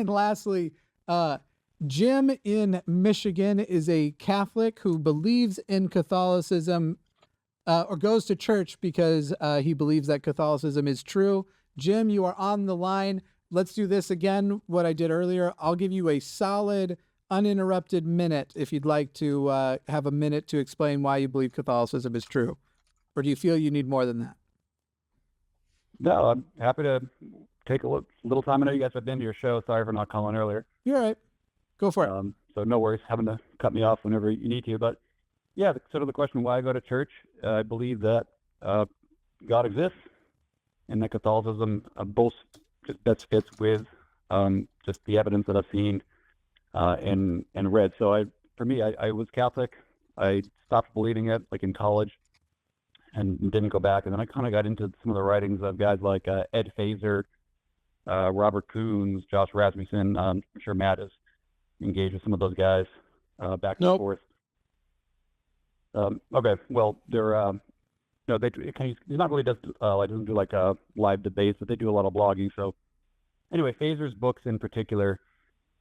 And lastly, Jim in Michigan is a Catholic who believes in Catholicism, or goes to church because he believes that Catholicism is true. Jim, you are on the line. Let's do this again, what I did earlier. I'll give you a solid, uninterrupted minute if you'd like to have a minute to explain why you believe Catholicism is true. Or do you feel you need more than that? No, I'm happy to take a little time. I know you guys have been to your show. Sorry for not calling earlier. You're all right. Go for it. So no worries having to cut me off whenever you need to. But yeah, sort of the question why I go to church, I believe that God exists and that Catholicism both just best fits with just the evidence that I've seen and read. So for me, I was Catholic. I stopped believing it like in college and didn't go back. And then I kind of got into some of the writings of guys like Ed Feser, Robert Coons, Josh Rasmussen. I'm sure Matt is engaged with some of those guys back and forth. Okay, well, they're he's not really doesn't do like live debates, but they do a lot of blogging. So anyway, Feser's books in particular,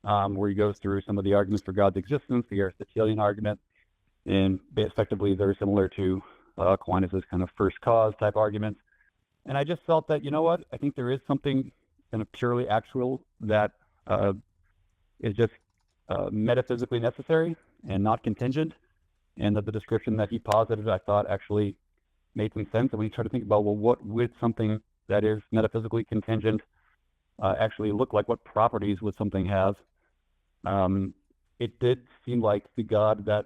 where he goes through some of the arguments for God's existence, the Aristotelian argument, and effectively very similar to Aquinas' kind of first cause type arguments. And I just felt that, you know what, I think there is something kind of purely actual that is just metaphysically necessary and not contingent, and that the description that he posited, I thought, actually made some sense. And when you try to think about, well, what would something that is metaphysically contingent actually look like? What properties would something have? It did seem like the God that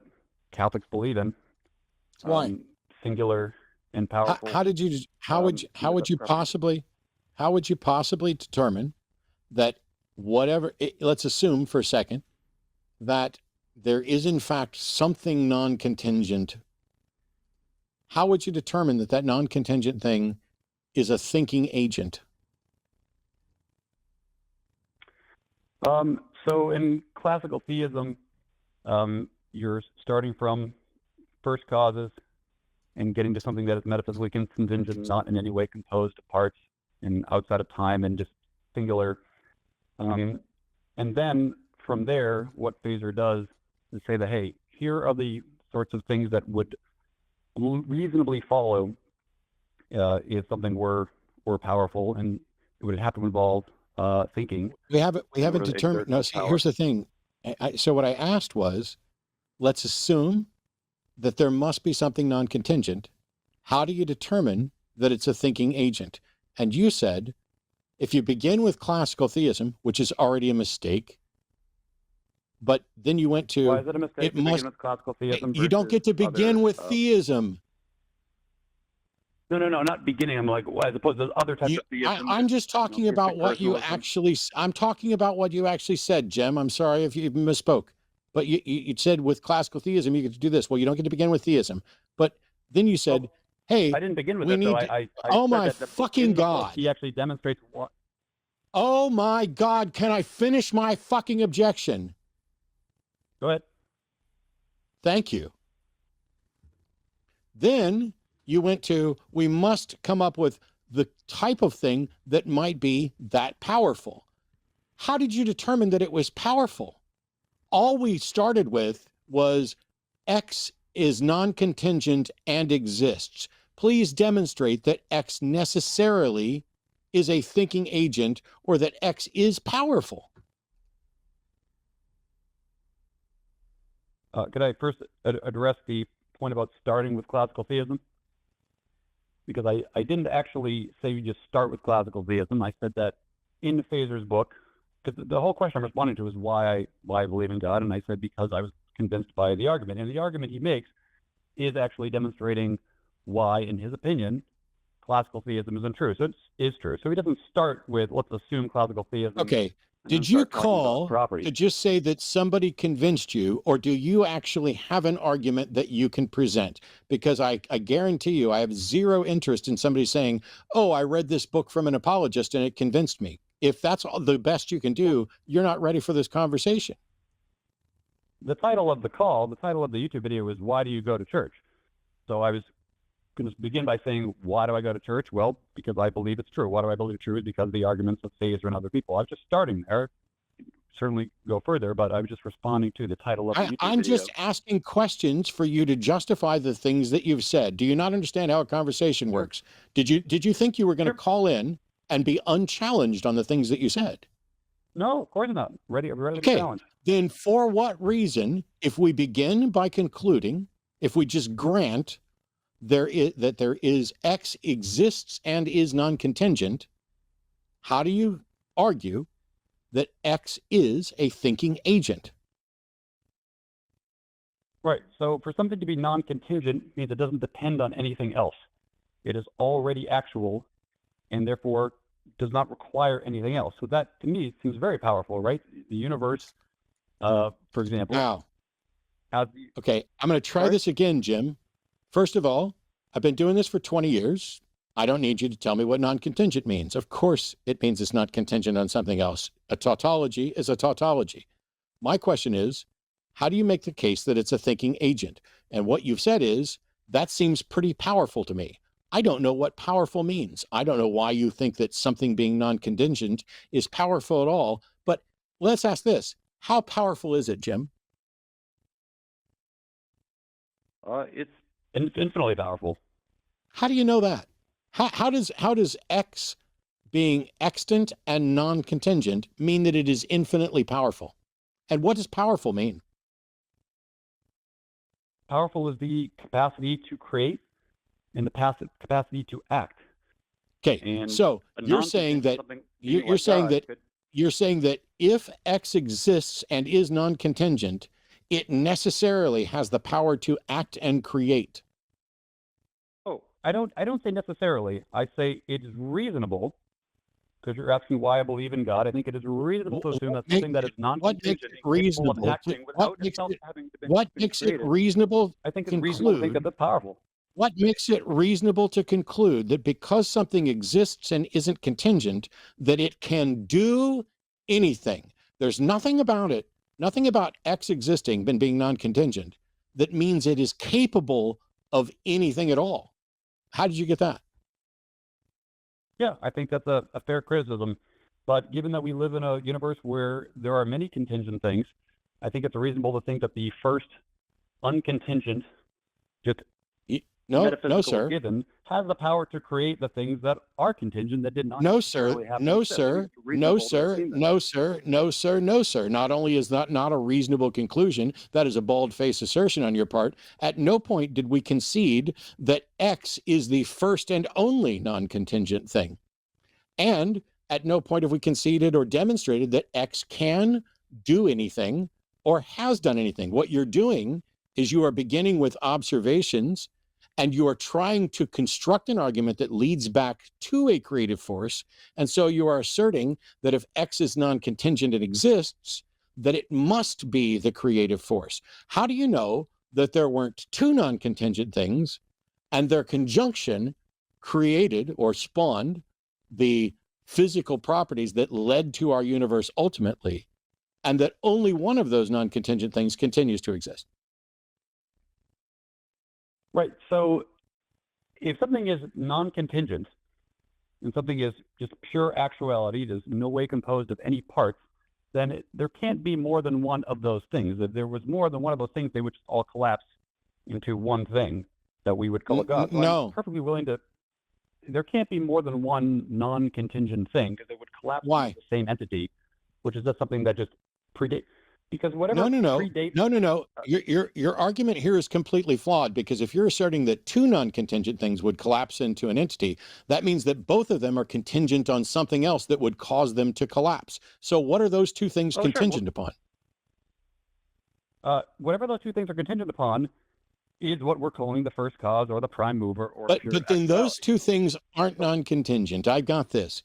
Catholics believe in, singular and powerful. How would you possibly determine that let's assume for a second that there is in fact something non-contingent. How would you determine that non-contingent thing is a thinking agent? So in classical theism, you're starting from first causes and getting to something that is metaphysically contingent, not in any way composed of parts and outside of time and just singular. And then from there, what Feser does is say that, hey, here are the sorts of things that would reasonably follow if something were powerful, and it would have to involve thinking. We haven't determined. No, see, here's the thing. So what I asked was, let's assume that there must be something non-contingent. How do you determine that it's a thinking agent? And you said, if you begin with classical theism, which is already a mistake, but then you went to... Why is it a mistake to begin with classical theism? You don't get to begin with theism. No, not beginning. I'm like, as opposed to other types of theism. I'm just talking about what you actually... I'm talking about what you actually said, Jim. I'm sorry if you misspoke. But you said with classical theism, you get to do this. Well, you don't get to begin with theism. But then you said, hey... I didn't begin with it, though. Oh, my fucking God. He actually demonstrates what... Oh, my God. Can I finish my fucking objection? Go ahead. Thank you. Then you went to, we must come up with the type of thing that might be that powerful. How did you determine that it was powerful? All we started with was X is non-contingent and exists. Please demonstrate that X necessarily is a thinking agent or that X is powerful. Could I first address the point about starting with classical theism? Because I didn't actually say you just start with classical theism. I said that in Feser's book, because the whole question I'm responding to is why I believe in God, and I said because I was convinced by the argument. And the argument he makes is actually demonstrating why, in his opinion, classical theism isn't true. So it is true. So he doesn't start with, let's assume classical theism. Okay. Did you call to just say that somebody convinced you, or do you actually have an argument that you can present? Because I guarantee you, I have zero interest in somebody saying, oh, I read this book from an apologist and it convinced me. If that's all the best you can do, you're not ready for this conversation. The title of the YouTube video is, Why Do You Go to Church? So I was going to begin by saying, why do I go to church? Well, because I believe it's true. Why do I believe it's true? Because the arguments of Feser and other people. I was just starting there, certainly go further, but I was just responding to the title of the YouTube I'm video. just asking questions for you to justify the things that you've said. Do you not understand how a conversation works? Did you think you were going to Sure. call in and be unchallenged on the things that you said? No, of course not. Ready to be Okay. challenged. Then for what reason, if we begin by concluding, if we just grant there is X exists and is non-contingent, how do you argue that X is a thinking agent? Right. So for something to be non-contingent means it doesn't depend on anything else. It is already actual and therefore does not require anything else. So that to me seems very powerful, right? The universe, for example, Now, has the okay, I'm going to try Sorry? this again, Jim. First of all, I've been doing this for 20 years. I don't need you to tell me what non-contingent means. Of course, it means it's not contingent on something else. A tautology is a tautology. My question is, how do you make the case that it's a thinking agent? And what you've said is, that seems pretty powerful to me. I don't know what powerful means. I don't know why you think that something being non-contingent is powerful at all. But let's ask this. How powerful is it, Jim? it's infinitely powerful. How do you know that? How does X being extant and non-contingent mean that it is infinitely powerful? And what does powerful mean? Powerful is the capacity to create and the capacity to act. Okay, And so a you're saying that you're saying that you're saying that if X exists and is non-contingent, it necessarily has the power to act and create. Oh, I don't say necessarily. I say it is reasonable, because you're asking why I believe in God. I think it is reasonable to assume that something that is non-contingent it is capable of reasonable? acting What without makes itself it- having been What makes it created. reasonable? I think it's reasonable to think that conclude- that's powerful. What makes it reasonable to conclude that because something exists and isn't contingent, that it can do anything? There's nothing about it, nothing about X existing and being non-contingent that means it is capable of anything at all. How did you get that? Yeah, I think that's a fair criticism. But given that we live in a universe where there are many contingent things, I think it's reasonable to think that the first uncontingent, just No, metaphysical sir. given, has the power to create the things that are contingent that did not No, necessarily sir. have to No, exist. I sir. think it's No, reasonable to sir. assume that. No, sir. No, sir. No, sir. Not only is that not a reasonable conclusion, that is a bald-faced assertion on your part. At no point did we concede that X is the first and only non-contingent thing. And at no point have we conceded or demonstrated that X can do anything or has done anything. What you're doing is you are beginning with observations and you are trying to construct an argument that leads back to a creative force. And so you are asserting that if X is non-contingent and exists, that it must be the creative force. How do you know that there weren't two non-contingent things and their conjunction created or spawned the physical properties that led to our universe ultimately, and that only one of those non-contingent things continues to exist? Right. So if something is non-contingent and something is just pure actuality, it is in no way composed of any parts, then there can't be more than one of those things. If there was more than one of those things, they would just all collapse into one thing that we would call a God. So No. I'm perfectly willing to. There can't be more than one non-contingent thing because it would collapse Why? into the same entity, which is just something that just predates. Because whatever No. predates. No. Your argument here is completely flawed, because if you're asserting that two non-contingent things would collapse into an entity, that means that both of them are contingent on something else that would cause them to collapse. So what are those two things Oh, sure. contingent upon? Whatever those two things are contingent upon is what we're calling the first cause or the prime mover or But pure then those actuality. two things aren't non-contingent. I've got this.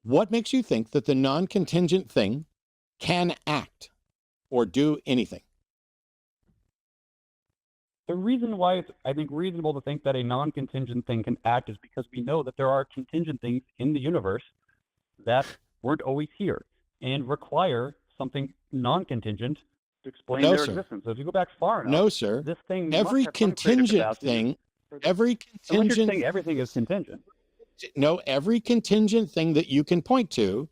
What makes you think that the non-contingent thing can act or do anything? The reason why it's, I think, reasonable to think that a non-contingent thing can act is because we know that there are contingent things in the universe that weren't always here and require something non-contingent to explain No, their sir. existence. So if you go back far enough, No, sir. this thing Every must have some creative contingent capacity. thing, every Unless you're contingent saying everything is contingent. no, every contingent thing that you can point to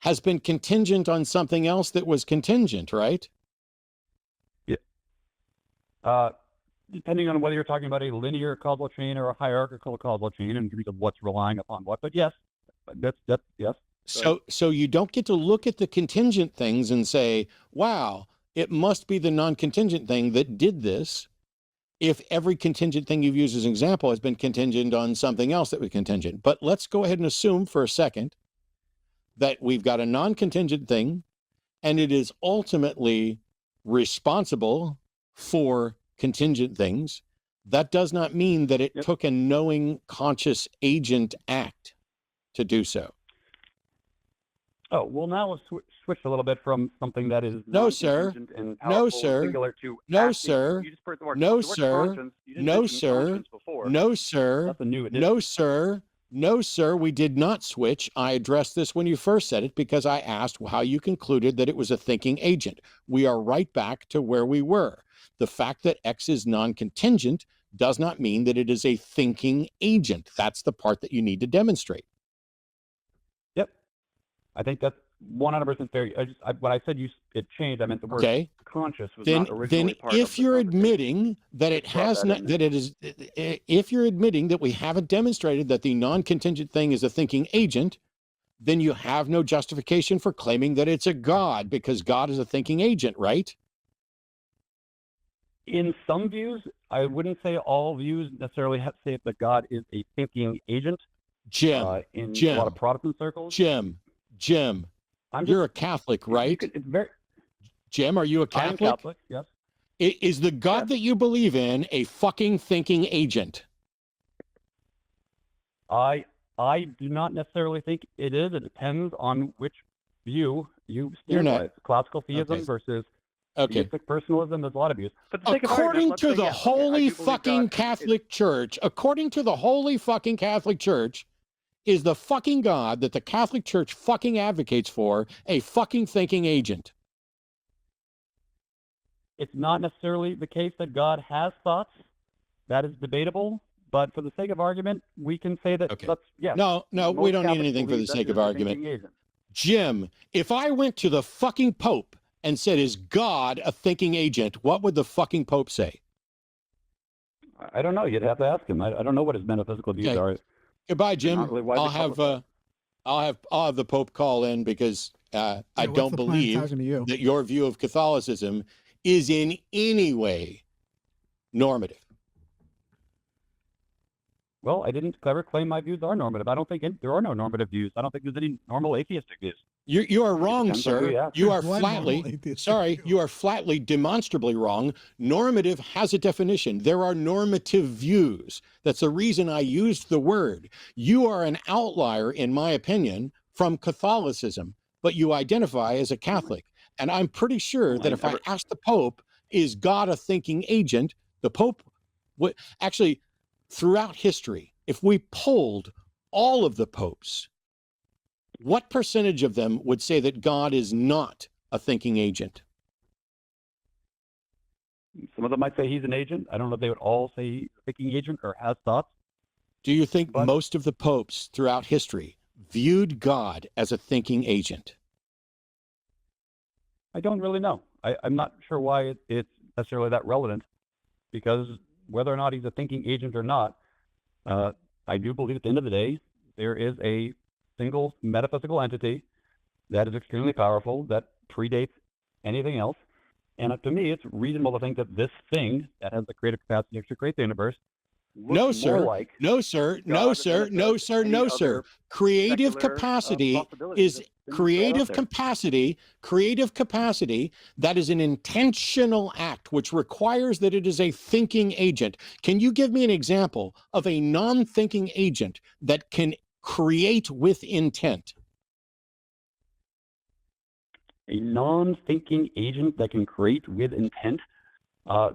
has been contingent on something else that was contingent, right? Depending on whether you're talking about a linear causal chain or a hierarchical causal chain in terms of what's relying upon what. But yes, that's yes. So you don't get to look at the contingent things and say, wow, it must be the non-contingent thing that did this, if every contingent thing you've used as an example has been contingent on something else that was contingent. But let's go ahead and assume for a second that we've got a non-contingent thing, and it is ultimately responsible for contingent things. That does not mean that it Yep. took a knowing, conscious agent act to do so. Oh, well, now we'll switch a little bit from something that is No, sir. non-contingent and No, powerful and sir. singular to No, acting. sir. You just put the word, No, the word sir. conscience. You didn't No, mention sir. conscience before. No, sir. That's a new addition. No, sir. No, sir. We did not switch. I addressed this when you first said it because I asked how you concluded that it was a thinking agent. We are right back to where we were. The fact that X is non-contingent does not mean that it is a thinking agent. That's the part that you need to demonstrate. Yep. I think that's 100% fair. When I said it changed, I meant the word Okay. conscious was Then not originally part of if the you're conversation. admitting that it Just brought has that not, in. that it is, if you're admitting that we haven't demonstrated that the non-contingent thing is a thinking agent, then you have no justification for claiming that it's a God, because God is a thinking agent, right? In some views, I wouldn't say all views necessarily have to say that God is a thinking agent. Jim, In Jim, a lot of Protestant circles, Jim, I'm you're a Catholic, right? it's very. Jim, are you a I am Catholic? Catholic. Yes. Is the God Yes. that you believe in a fucking thinking agent? I do not necessarily think it is. It depends on which view you You're stand not- by. It's classical theism Okay. versus Okay. theistic personalism. There's a lot of views. For the sake of According argument, let's to say the yes. Okay, I holy do believe fucking God is- Catholic Church, according to the holy fucking Catholic Church, is the fucking God that the Catholic Church fucking advocates for a fucking thinking agent? It's not necessarily the case that God has thoughts. That is debatable. But for the sake of argument, we can say that. Okay. Yes. No, we most don't need Catholics anything for believe the that sake it of is a argument. thinking agent. Jim, if I went to the fucking Pope and said, is God a thinking agent, what would the fucking Pope say? I don't know. You'd have to ask him. I don't know what his metaphysical views Okay. are. Goodbye, They're Jim. not really widely I'll have the Pope call in because I Yeah, what's don't the point of believe talking to you? that your view of Catholicism is in any way normative. Well, I didn't ever claim my views are normative. I don't think there are no normative views. I don't think there's any normal atheistic views. You are wrong, depends on who sir. you ask. You are What normal flatly, atheistic sorry, view? you are flatly, demonstrably wrong. Normative has a definition. There are normative views. That's the reason I used the word. You are an outlier, in my opinion, from Catholicism, but you identify as a Catholic. And I'm pretty sure Well, that I if I never- asked the Pope, is God a thinking agent? The Pope would actually, throughout history, if we polled all of the popes, what percentage of them would say that God is not a thinking agent? Some of them might say he's an agent. I don't know if they would all say he's a thinking agent or has thoughts. Do you think But- most of the popes throughout history viewed God as a thinking agent? I don't really know. I'm not sure why it's necessarily that relevant, because whether or not he's a thinking agent or not, I do believe at the end of the day, there is a single metaphysical entity that is extremely powerful, that predates anything else. And to me, it's reasonable to think that this thing that has the creative capacity to create the universe looks No, more sir. like No, sir. No, God sir. than it No, does sir. any No, other sir. Creative secular, capacity possibility is that's been thrown out creative there. capacity that is an intentional act which requires that it is a thinking agent. Can you give me an example of a non-thinking agent that can create with intent? A non-thinking agent that can create with intent.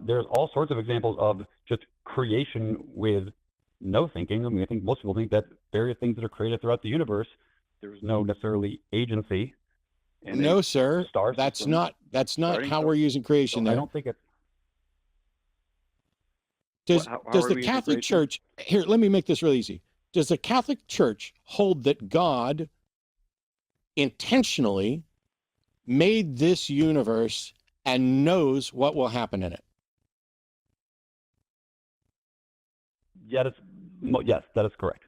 There's all sorts of examples of just creation with no thinking. I mean, I think most people think that various things that are created throughout the universe, there's no necessarily agency. in a No, sir. star That's system. not starting how from- we're using So creation I there. don't think it's. Does how does are the we using Catholic creation? Church, here, let me make this real easy. Does the Catholic Church hold that God intentionally made this universe and knows what will happen in it? Yes, that is correct.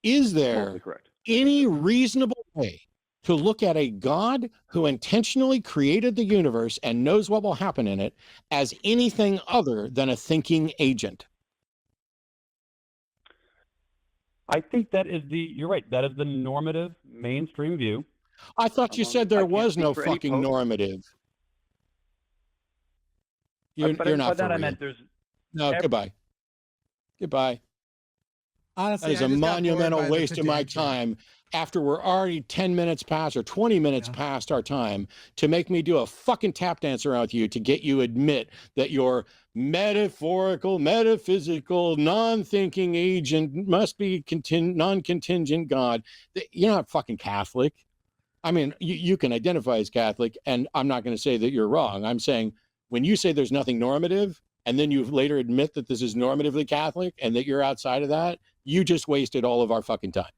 Is there Mostly correct. any reasonable way to look at a God who intentionally created the universe and knows what will happen in it as anything other than a thinking agent? I think you're right. That is the normative mainstream view. I thought you said I there can't was speak no for any fucking pope. normative. You're By not that for I real. meant there's No, goodbye. Goodbye. Honestly, That is I a just got bored monumental by the waste of my pedantry. time after we're already 10 minutes past or 20 minutes Yeah. past our time to make me do a fucking tap dance around with you to get you admit that your metaphorical, metaphysical, non-thinking agent must be non-contingent God. You're not fucking Catholic. I mean, you can identify as Catholic, and I'm not going to say that you're wrong. I'm saying when you say there's nothing normative, and then you later admit that this is normatively Catholic and that you're outside of that, you just wasted all of our fucking time.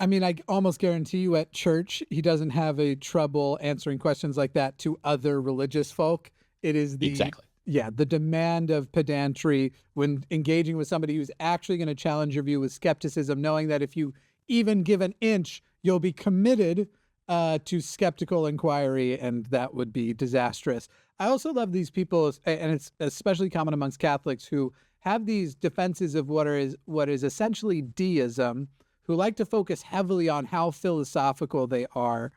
I mean, I almost guarantee you at church, he doesn't have a trouble answering questions like that to other religious folk. It is the Exactly. Yeah, the demand of pedantry when engaging with somebody who's actually going to challenge your view with skepticism, knowing that if you even give an inch, you'll be committed to skeptical inquiry, and that would be disastrous. I also love these people, and it's especially common amongst Catholics, who have these defenses of what is essentially deism, who like to focus heavily on how philosophical they are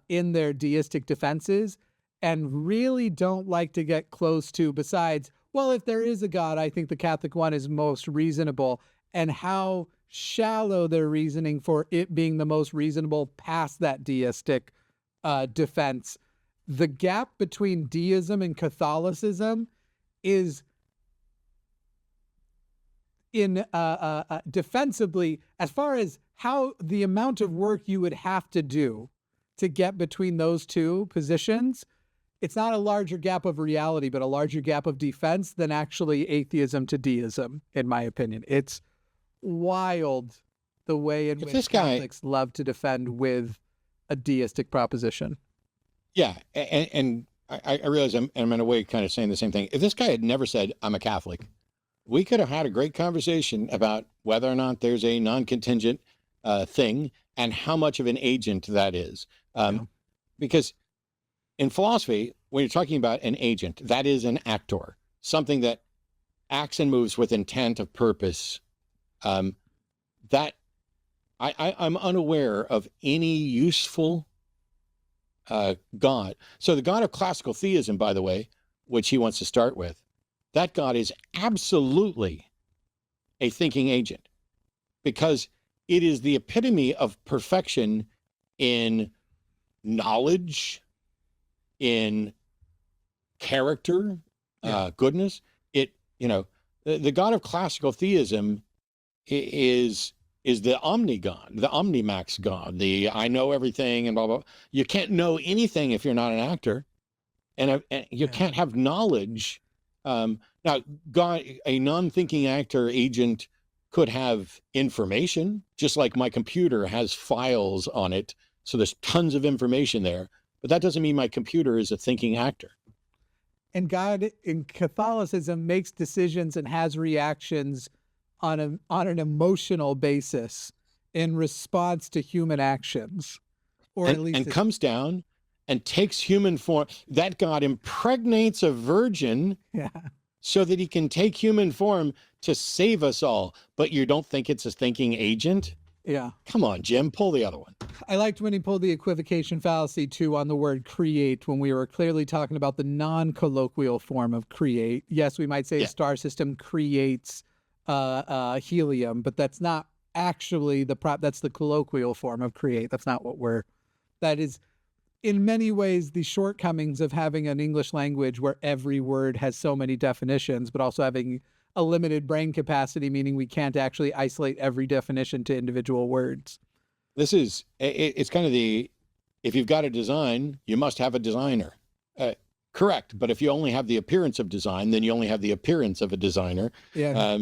in their deistic defenses, and really don't like to get close to, besides, well, if there is a God, I think the Catholic one is most reasonable, and how shallow their reasoning for it being the most reasonable past that deistic defense. The gap between deism and Catholicism is in defensively, as far as how the amount of work you would have to do to get between those two positions. It's not a larger gap of reality, but a larger gap of defense than actually atheism to deism, in my opinion. It's wild the way in which Catholics love to defend with a deistic proposition. Yeah, and I realize I'm in a way kind of saying the same thing. If this guy had never said, I'm a Catholic, we could have had a great conversation about whether or not there's a non-contingent thing and how much of an agent that is. Because in philosophy, when you're talking about an agent, that is an actor, something that acts and moves with intent of purpose. That I'm unaware of any useful God. So the God of classical theism, by the way, which he wants to start with, that God is absolutely a thinking agent because it is the epitome of perfection in knowledge, in character, goodness. The God of classical theism is the omni-God, the omnimax God, the I know everything and blah, blah. You can't know anything if you're not an actor. And you can't have knowledge. Now, God, a non-thinking actor agent could have information, just like my computer has files on it. So there's tons of information there. But that doesn't mean my computer is a thinking actor. And God in Catholicism makes decisions and has reactions on an emotional basis in response to human actions, or at least and comes down and takes human form. That God impregnates a virgin so that he can take human form to save us all. But you don't think it's a thinking agent? Yeah. Come on, Jim, pull the other one. I liked when he pulled the equivocation fallacy too on the word create, when we were clearly talking about the non-colloquial form of create. Yes, we might say a star system creates helium, but that's not actually that's the colloquial form of create. That's not what that is in many ways the shortcomings of having an English language where every word has so many definitions, but also having a limited brain capacity, meaning we can't actually isolate every definition to individual words. It's kind of if you've got a design, you must have a designer. Correct. But if you only have the appearance of design, then you only have the appearance of a designer. Yeah.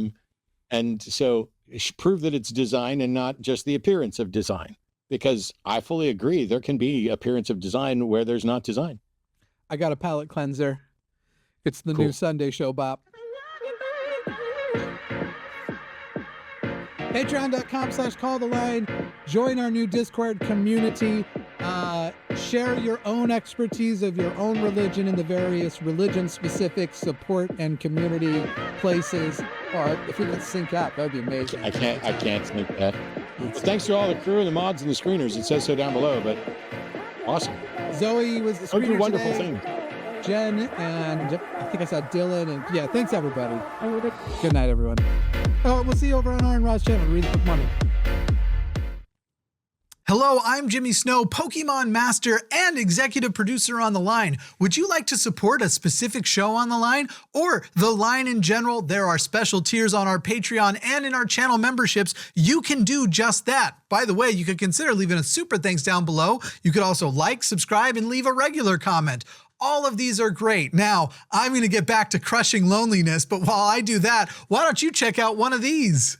And so prove that it's design and not just the appearance of design. because I fully agree there can be appearance of design where there's not design. I got a palate cleanser. It's the new Sunday Show bop. Patreon.com/calltheline. Join our new Discord community. Share your own expertise of your own religion in the various religion-specific support and community places. Or if we could sync up, that would be amazing. I can't think that. Well, thanks to all the crew and the mods and the screeners. It says so down below, but awesome. Zoe was the Those are screener wonderful today. things. Jen, and I think I saw Dylan, and yeah, thanks everybody. Good night, everyone. Oh, we'll see you over on Aaron Ross channel. Read the book money. Hello, I'm Jimmy Snow, Pokemon Master and Executive Producer on The Line. Would you like to support a specific show on The Line or The Line in general? There are special tiers on our Patreon and in our channel memberships. You can do just that. By the way, you could consider leaving a super thanks down below. You could also like, subscribe, and leave a regular comment. All of these are great. Now, I'm going to get back to crushing loneliness, but while I do that, why don't you check out one of these?